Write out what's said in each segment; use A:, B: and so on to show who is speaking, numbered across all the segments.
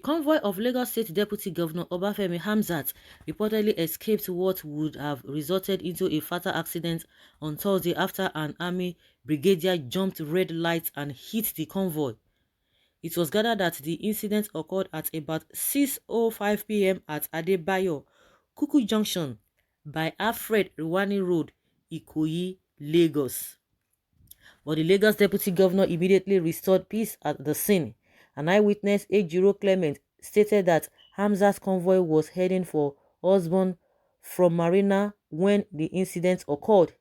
A: convoy of Lagos State Deputy Governor Obafemi Hamzat reportedly escaped what would have resulted into a fatal accident on Thursday after an army brigadier jumped red lights and hit the convoy. It was gathered that the incident occurred at about 6:05 p.m. at Adebayo Kuku Junction by Alfred Iwani Road, Ikoyi, Lagos. But the Lagos Deputy Governor immediately restored peace at the scene. An eyewitness, Ejiro Clement, stated that Hamzat's convoy was heading for Osborn from Marina when the incident occurred.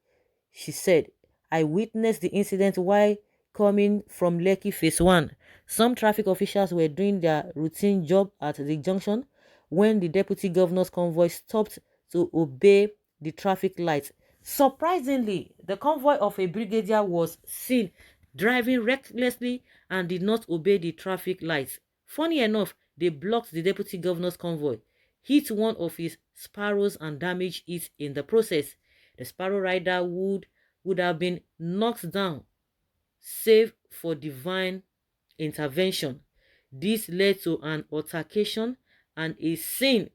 A: She said, "I witnessed the incident while coming from Lekki Phase 1. Some traffic officials were doing their routine job at the junction when the deputy governor's convoy stopped to obey the traffic lights. Surprisingly, the convoy of a brigadier was seen driving recklessly and did not obey the traffic lights. Funny enough, they blocked the deputy governor's convoy, hit one of his sparrows and damaged it in the process. The sparrow rider would have been knocked down, save for divine intervention. This led to an altercation and a scene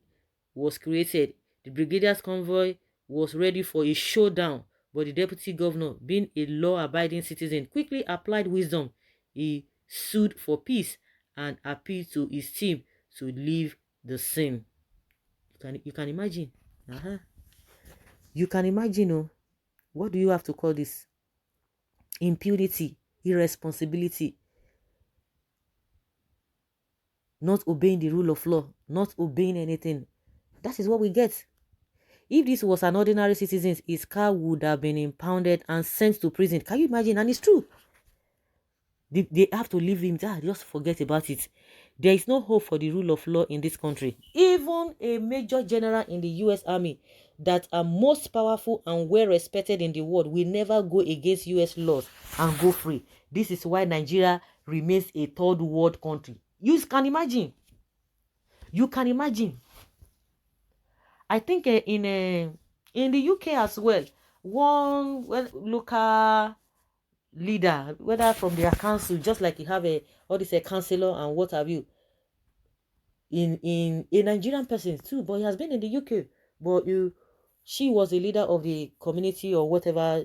A: was created. The brigadier's convoy was ready for a showdown, but the deputy governor, being a law-abiding citizen, quickly applied wisdom. He sued for peace and appealed to his team to leave the scene." You can imagine. You can imagine, oh, what do you have to call this? Impunity, irresponsibility, not obeying the rule of law, not obeying anything. That is what we get. If this was an ordinary citizen, his car would have been impounded and sent to prison. Can you imagine? And it's true. They have to leave him. Just forget about it. There is no hope for the rule of law in this country. Even a major general in the U.S. Army that are most powerful and well respected in the world will never go against U.S. laws and go free. This is why Nigeria remains a third world country. You can imagine. You can imagine. I think in the UK as well, one local leader, whether from their council, just like you have a councillor and what have you, in a Nigerian person too, but he has been in the UK. But she was a leader of the community or whatever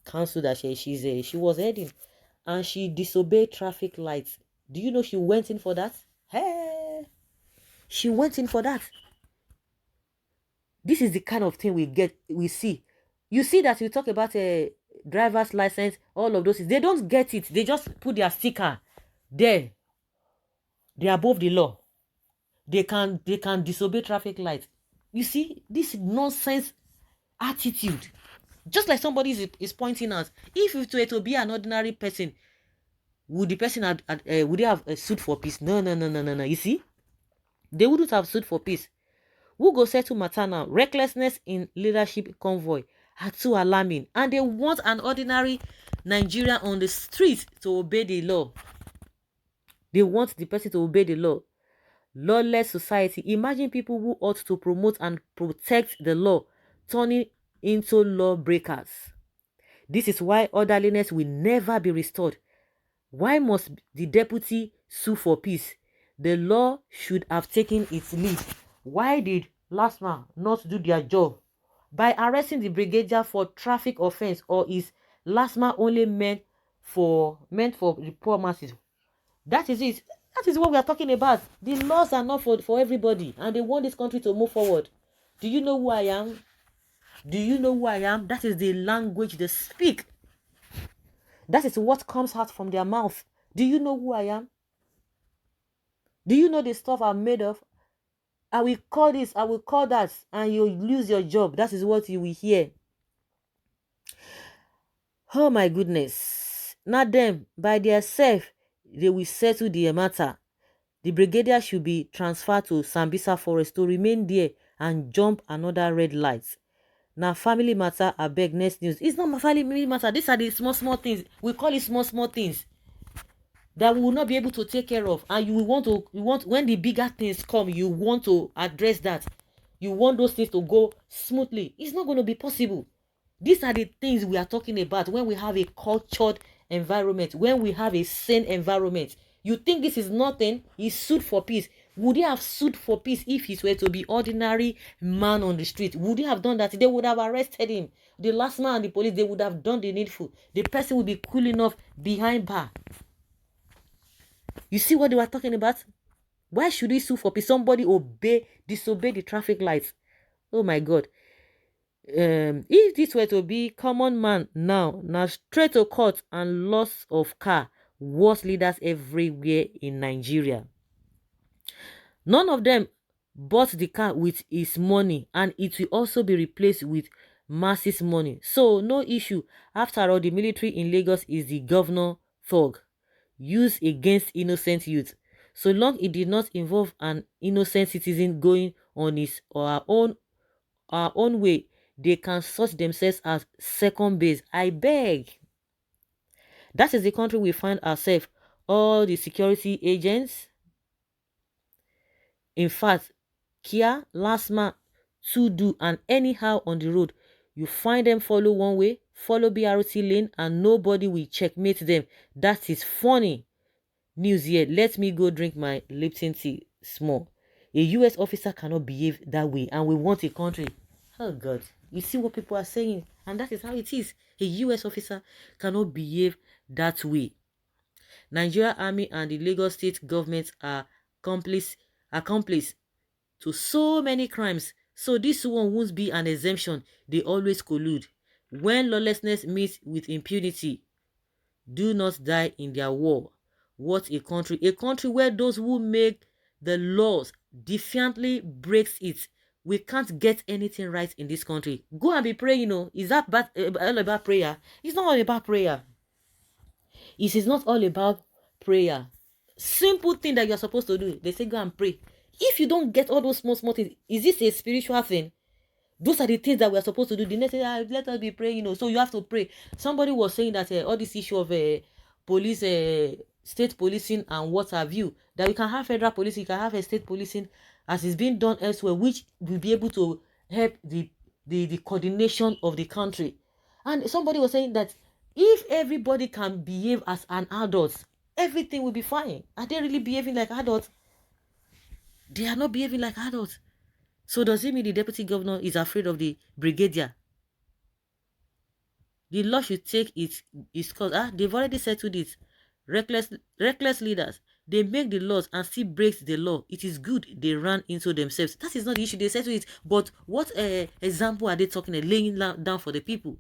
A: council that she was heading, and she disobeyed traffic lights. Do you know she went in for that? Hey, she went in for that. This is the kind of thing we see. You see that we talk about a driver's license, all of those things. They don't get it. They just put their sticker there. They're above the law. They can disobey traffic lights. You see, this nonsense attitude. Just like somebody is pointing out, if it were to be an ordinary person, would the person would they have sued for peace? No. You see, they wouldn't have sued for peace. Who go settle matter now? Recklessness in leadership convoy are too alarming, and they want an ordinary Nigerian on the street to obey the law. They want the person to obey the law. Lawless society. Imagine people who ought to promote and protect the law turning into lawbreakers. This is why orderliness will never be restored. Why must the deputy sue for peace? The law should have taken its lead. Why did LASMA not do their job by arresting the brigadier for traffic offense, or is LASMA only meant for the poor masses? That is it. That is what we are talking about. The laws are not for everybody, and they want this country to move forward. Do you know who I am? Do you know who I am? That is the language they speak. That is what comes out from their mouth. Do you know who I am? Do you know the stuff I'm made of? I will call this, I will call that, and you lose your job. That is what you will hear. Oh my goodness. Not them. By themselves, they will settle the matter. The brigadier should be transferred to Sambisa Forest to remain there and jump another red light. Now, family matter, I beg, next news. It's not my family matter. These are the small things. We call it small things that we will not be able to take care of. And you want when the bigger things come, you want to address that. You want those things to go smoothly. It's not going to be possible. These are the things we are talking about when we have a cultured environment, when we have a sane environment. You think this is nothing? He sued for peace. Would he have sued for peace if he were to be ordinary man on the street? Would he have done that? They would have arrested him. The last man and the police, they would have done the needful. The person would be cool enough behind bar. You see what they were talking about? Why should he sue for peace? Somebody disobey the traffic lights. Oh my God. If this were to be common man now straight to court and loss of car, worst leaders everywhere in Nigeria. None of them bought the car with his money, and it will also be replaced with Mass's money. So no issue. After all, the military in Lagos is the governor thug used against innocent youth. So long it did not involve an innocent citizen going on his or our own way, they can sort themselves as second base. I beg. That is the country we find ourselves. All the security agents, in fact, Kia, Lasma, Tudu, and anyhow on the road, you find them follow one way, follow BRT lane, and nobody will checkmate them. That is funny news here. Let me go drink my Lipton tea small. A US officer cannot behave that way, and we want a country. Oh God, you see what people are saying, and that is how it is. A US officer cannot behave that way. Nigeria Army and the Lagos State government are accomplice to so many crimes. So this one won't be an exemption. They always collude. When lawlessness meets with impunity, do not die in their war. What a country. A country where those who make the laws defiantly breaks it. We can't get anything right in this country. Go and be praying, you know. Is that all about prayer? It's not all about prayer. It is not all about prayer. Simple thing that you're supposed to do. They say go and pray. If you don't get all those small things, is this a spiritual thing? Those are the things that we're supposed to do. The next thing, let us be praying, you know. So you have to pray. Somebody was saying that all this issue of police, state policing and what have you, that we can have federal policing, you can have a state policing as is being done elsewhere, which will be able to help the coordination of the country. And somebody was saying that if everybody can behave as an adult, everything will be fine. Are they really behaving like adults? They are not behaving like adults. So does it mean the deputy governor is afraid of the brigadier? The law should take its course. They've already settled it. Reckless leaders, they make the laws and still break the law. It is good they ran into themselves. That is not the issue. They settle it. But what example are they talking and laying down for the people?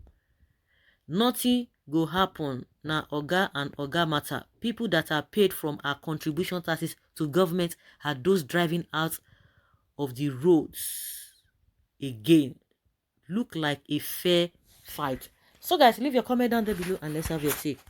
A: Nothing go happen. Now oga and oga matter. People that are paid from our contribution taxes to government are those driving out of the roads. Again, look like a fair fight. So guys, leave your comment down there below and let's have your take.